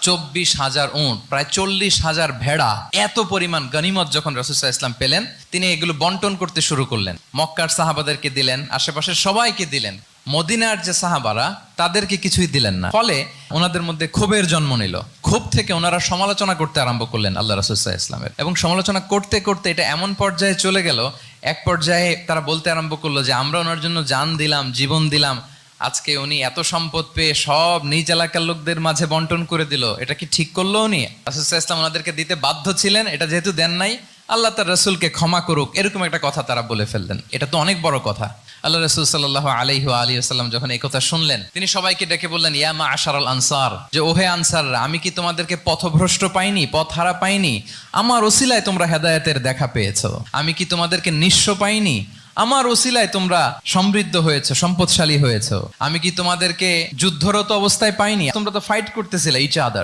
24,000 উট, প্রায় 40,000 ভেড়া, এত পরিমাণ গনিমত যখন রাসূল সাল্লাল্লাহু আলাইহি ওয়াসাল্লাম পেলেন, তিনি এগুলো বন্টন করতে শুরু করলেন। মক্কার সাহাবাদেরকে দিলেন, আশেপাশের সবাইকে দিলেন। মদিনার যে সাহাবারা, তাদেরকে কিছুই দিলেন না। ফলে ওনাদের মধ্যে ক্ষোভের জন্ম নিল। ক্ষোভ থেকে ওনারা সমালোচনা করতে আরম্ভ করলেন আল্লাহ রাসূল সাল্লাল্লাহু আলাইহি ওয়াসাল্লামের। এবং সমালোচনা করতে করতে এটা এমন পর্যায়ে চলে গেল, এক পর্যায়ে তারা বলতে আরম্ভ করলো যে আমরা ওনার জন্য জান দিলাম, জীবন দিলাম, আজকে উনি এত সম্পদ পেয়ে সব নিজ এলাকার লোকদের মাঝে বন্টন করে দিল, এটা কি ঠিক করলো উনি? রাসূল সাল্লাল্লাহু আলাইহি ওয়াসাল্লাম ওনাদেরকে দিতে বাধ্য ছিলেন, এটা যেহেতু দেন নাই, আল্লাহ তার রাসূলকে ক্ষমা করুক, এরকম একটা কথা তারা বলে ফেললেন। এটা তো অনেক বড় কথা। আল্লাহ রাসূল সাল্লাল্লাহু আলাইহি ওয়া আলিহি ওয়াসাল্লাম যখন এই কথা শুনলেন, তিনি সবাইকে ডেকে বললেন, ইয়া মাআশারাল আনসার, যে ওহে আনসাররা, আমি কি তোমাদেরকে পথভ্রষ্ট পাইনি, পথহারা পাইনি? আমার ওসিলায় তোমরা হেদায়েতের দেখা পেয়েছো। আমি কি তোমাদেরকে নিঃস্ব পাইনি? আমার ওসিলায় তোমরা সমৃদ্ধ হয়েছে, সম্পদশালী হয়েছে। আমি কি তোমাদেরকে যুদ্ধরত অবস্থায় পাইনি? তোমরা তো ফাইট করতেছিলে ইচ আদার।